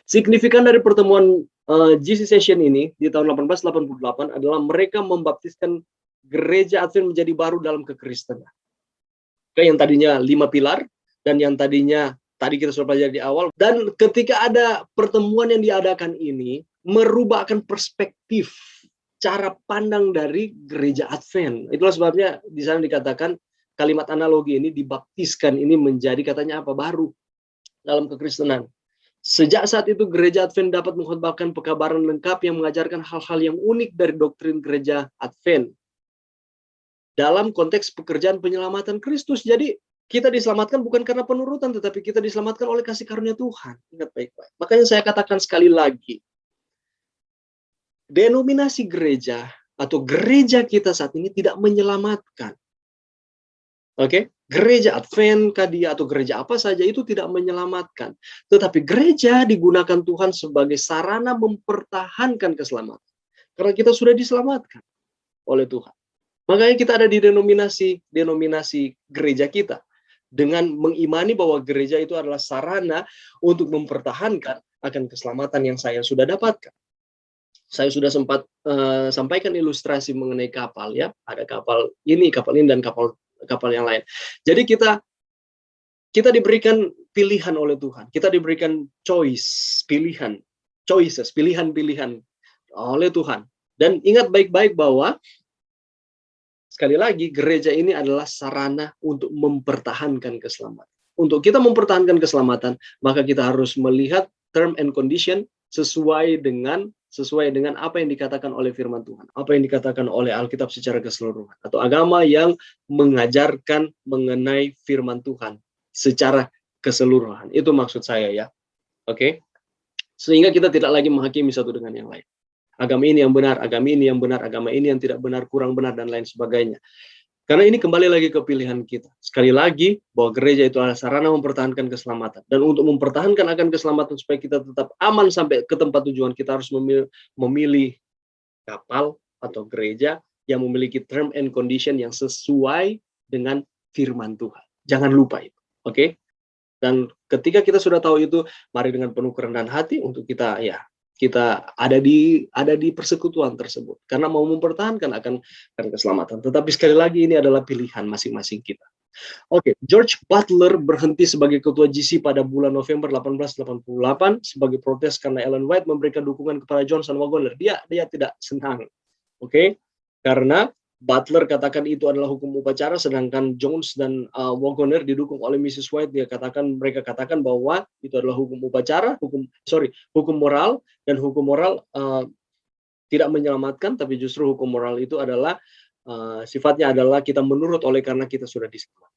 Signifikan dari pertemuan GC Session ini di tahun 1888 adalah mereka membaptiskan gereja Advent menjadi baru dalam kekristenan. Yang tadinya 5 pilar dan yang tadinya tadi kita sudah pelajari di awal. Dan ketika ada pertemuan yang diadakan ini, merubahkan perspektif cara pandang dari gereja Advent. Itulah sebabnya di sana dikatakan kalimat analogi ini dibaptiskan ini menjadi katanya apa? Baru dalam kekristenan. Sejak saat itu gereja Advent dapat mengkhotbahkan pekabaran lengkap yang mengajarkan hal-hal yang unik dari doktrin gereja Advent dalam konteks pekerjaan penyelamatan Kristus. Jadi kita diselamatkan bukan karena penurutan, tetapi kita diselamatkan oleh kasih karunia Tuhan. Ingat baik-baik. Makanya saya katakan sekali lagi, denominasi gereja atau gereja kita saat ini tidak menyelamatkan. Oke? Gereja Advent, Kadia, atau gereja apa saja itu tidak menyelamatkan. Tetapi gereja digunakan Tuhan sebagai sarana mempertahankan keselamatan. Karena kita sudah diselamatkan oleh Tuhan. Makanya kita ada di denominasi gereja kita. Dengan mengimani bahwa gereja itu adalah sarana untuk mempertahankan akan keselamatan yang saya sudah dapatkan. Saya sudah sempat sampaikan ilustrasi mengenai kapal ya. Ada kapal ini dan kapal yang lain. Jadi kita diberikan pilihan oleh Tuhan. Kita diberikan pilihan oleh Tuhan. Dan ingat baik-baik bahwa sekali lagi, gereja ini adalah sarana untuk mempertahankan keselamatan. Untuk kita mempertahankan keselamatan, maka kita harus melihat term and condition sesuai dengan apa yang dikatakan oleh firman Tuhan, apa yang dikatakan oleh Alkitab secara keseluruhan, atau agama yang mengajarkan mengenai firman Tuhan secara keseluruhan. Itu maksud saya ya. Oke? Sehingga kita tidak lagi menghakimi satu dengan yang lain. Agama ini yang benar, agama ini yang benar, agama ini yang tidak benar, kurang benar, dan lain sebagainya. Karena ini kembali lagi ke pilihan kita. Sekali lagi, bahwa gereja itu adalah sarana mempertahankan keselamatan. Dan untuk mempertahankan akan keselamatan supaya kita tetap aman sampai ke tempat tujuan, kita harus memilih kapal atau gereja yang memiliki term and condition yang sesuai dengan firman Tuhan. Jangan lupa itu. Oke? Dan ketika kita sudah tahu itu, mari dengan penuh kerendahan hati untuk kita ada di persekutuan tersebut karena mau mempertahankan akan keselamatan. Tetapi sekali lagi ini adalah pilihan masing-masing kita. Oke, George Butler berhenti sebagai ketua GC pada bulan November 1888 sebagai protes karena Ellen White memberikan dukungan kepada Johnson Waggoner. Dia tidak senang. Oke? Karena Butler katakan itu adalah hukum upacara, sedangkan Jones dan Waggoner didukung oleh Mrs. White. Mereka katakan bahwa itu adalah hukum upacara, hukum moral, dan hukum moral tidak menyelamatkan, tapi justru hukum moral itu adalah sifatnya adalah kita menurut oleh karena kita sudah diselamatkan.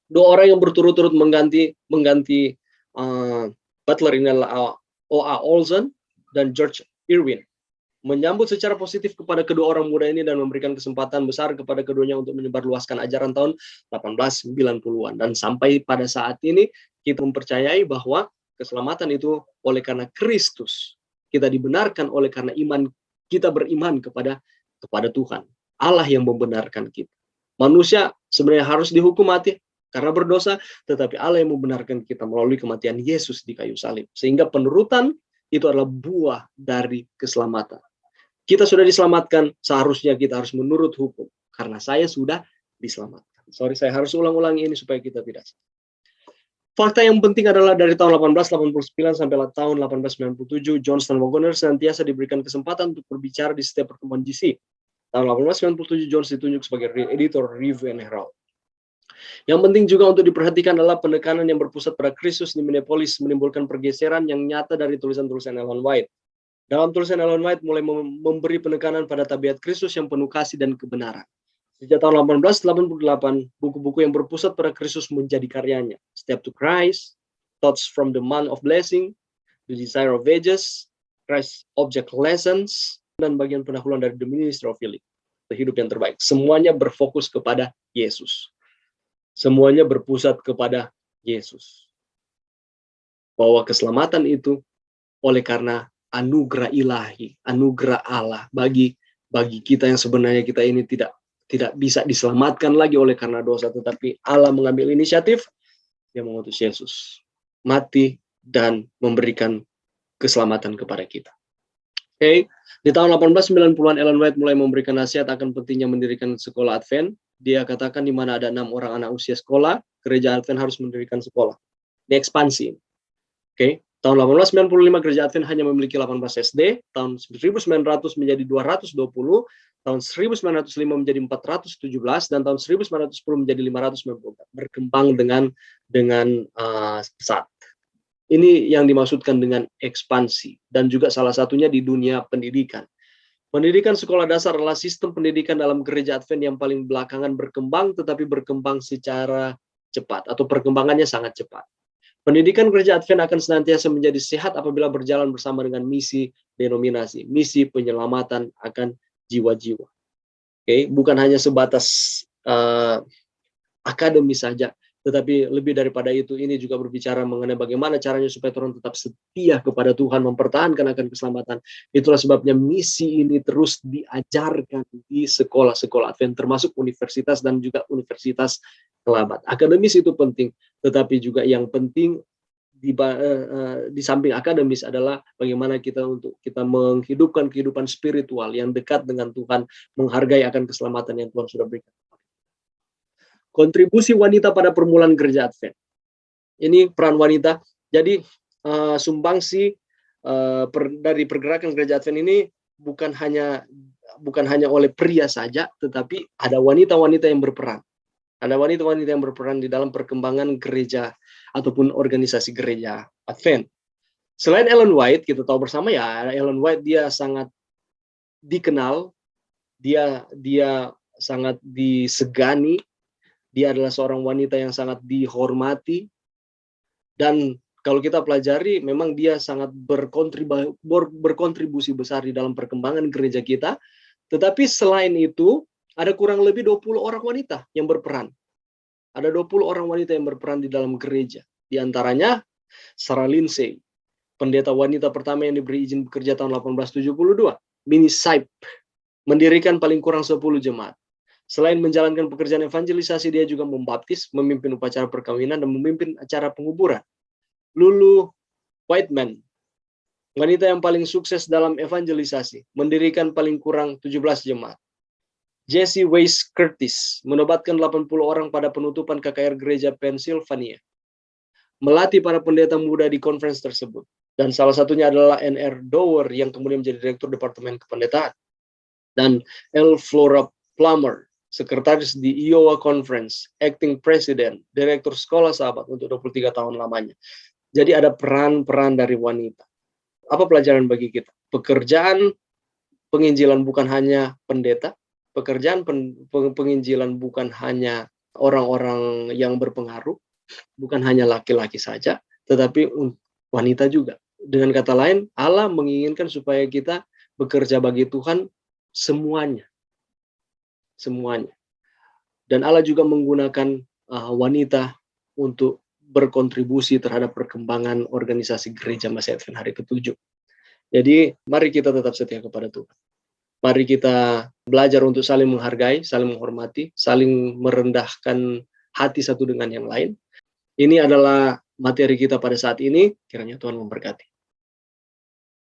Dua orang yang berturut-turut mengganti Butler ini adalah O.A. Olson dan George Irwin. Menyambut secara positif kepada kedua orang muda ini dan memberikan kesempatan besar kepada keduanya untuk menyebarluaskan ajaran tahun 1890-an. Dan sampai pada saat ini kita mempercayai bahwa keselamatan itu oleh karena Kristus. Kita dibenarkan oleh karena kita beriman kepada Tuhan. Allah yang membenarkan kita. Manusia sebenarnya harus dihukum mati karena berdosa, tetapi Allah yang membenarkan kita melalui kematian Yesus di kayu salib. Sehingga penurutan itu adalah buah dari keselamatan. Kita sudah diselamatkan, seharusnya kita harus menurut hukum. Karena saya sudah diselamatkan. Saya harus ulang-ulangi ini supaya kita tidak salah. Fakta yang penting adalah dari tahun 1889 sampai tahun 1897, Johnston Waggoner senantiasa diberikan kesempatan untuk berbicara di setiap pertemuan GC. Tahun 1897, Jones ditunjuk sebagai editor Review and Herald. Yang penting juga untuk diperhatikan adalah penekanan yang berpusat pada Kristus di Minneapolis menimbulkan pergeseran yang nyata dari tulisan-tulisan Ellen White. Dalam tulisan Ellen White mulai memberi penekanan pada tabiat Kristus yang penuh kasih dan kebenaran. Sejak tahun 1888, buku-buku yang berpusat pada Kristus menjadi karyanya. Step to Christ, Thoughts from the Month of Blessing, The Desire of Ages, Christ Object Lessons, dan bagian pendahuluan dari The Ministry of Healing, hidup yang terbaik. Semuanya berfokus kepada Yesus. Semuanya berpusat kepada Yesus. Bahwa keselamatan itu oleh karena anugerah ilahi, anugerah Allah bagi kita yang sebenarnya kita ini tidak bisa diselamatkan lagi oleh karena dosa, tetapi Allah mengambil inisiatif, dia mengutus Yesus mati dan memberikan keselamatan kepada kita. Oke, di tahun 1890-an Ellen White mulai memberikan nasihat akan pentingnya mendirikan sekolah Advent. Dia katakan di mana ada 6 orang anak usia sekolah, gereja Advent harus mendirikan sekolah. Diekspansi. Oke, tahun 1895 gereja Advent hanya memiliki 18 SD, tahun 1900 menjadi 220, tahun 1905 menjadi 417, dan tahun 1910 menjadi 594. Berkembang dengan pesat. Ini yang dimaksudkan dengan ekspansi, dan juga salah satunya di dunia pendidikan. Pendidikan sekolah dasar adalah sistem pendidikan dalam gereja Advent yang paling belakangan berkembang, tetapi berkembang secara cepat, atau perkembangannya sangat cepat. Pendidikan gereja Advent akan senantiasa menjadi sehat apabila berjalan bersama dengan misi denominasi, misi penyelamatan akan jiwa-jiwa. Oke, bukan hanya sebatas akademis saja, tetapi lebih daripada itu, ini juga berbicara mengenai bagaimana caranya supaya orang tetap setia kepada Tuhan, mempertahankan akan keselamatan. Itulah sebabnya misi ini terus diajarkan di sekolah-sekolah Advent, termasuk universitas dan juga universitas kerabat. Akademis itu penting, tetapi juga yang penting di samping akademis adalah bagaimana kita menghidupkan kehidupan spiritual yang dekat dengan Tuhan, menghargai akan keselamatan yang Tuhan sudah berikan. Kontribusi wanita pada permulaan gereja Advent. Ini peran wanita. Jadi sumbangsi dari pergerakan gereja Advent ini bukan hanya oleh pria saja, tetapi ada wanita-wanita yang berperan. Ada wanita-wanita yang berperan di dalam perkembangan gereja ataupun organisasi gereja Advent. Selain Ellen White, kita tahu bersama ya, Ellen White dia sangat dikenal, dia sangat disegani. Dia adalah seorang wanita yang sangat dihormati, dan kalau kita pelajari, memang dia sangat berkontribusi besar di dalam perkembangan gereja kita. Tetapi selain itu, ada kurang lebih 20 orang wanita yang berperan. Ada 20 orang wanita yang berperan di dalam gereja. Di antaranya, Sarah Lindsay, pendeta wanita pertama yang diberi izin bekerja tahun 1872. Minnie Sipe, mendirikan paling kurang 10 jemaat. Selain menjalankan pekerjaan evangelisasi, dia juga membaptis, memimpin upacara perkawinan, dan memimpin acara penguburan. Lulu Whiteman, wanita yang paling sukses dalam evangelisasi, mendirikan paling kurang 17 jemaat. Jesse Weiss Curtis, menobatkan 80 orang pada penutupan KKR Gereja Pennsylvania. Melatih para pendeta muda di conference tersebut. Dan salah satunya adalah N.R. Dower, yang kemudian menjadi Direktur Departemen Kependetaan. Dan L. Flora Plummer, sekretaris di Iowa Conference, acting president, direktur sekolah sahabat untuk 23 tahun lamanya. Jadi ada peran-peran dari wanita. Apa pelajaran bagi kita? Pekerjaan penginjilan bukan hanya pendeta, pekerjaan penginjilan bukan hanya orang-orang yang berpengaruh, bukan hanya laki-laki saja, tetapi wanita juga. Dengan kata lain, Allah menginginkan supaya kita bekerja bagi Tuhan semuanya. Dan Allah juga menggunakan wanita untuk berkontribusi terhadap perkembangan organisasi gereja Masih Advent hari ke-7. Jadi mari kita tetap setia kepada Tuhan. Mari kita belajar untuk saling menghargai, saling menghormati, saling merendahkan hati satu dengan yang lain. Ini adalah materi kita pada saat ini. Kiranya Tuhan memberkati.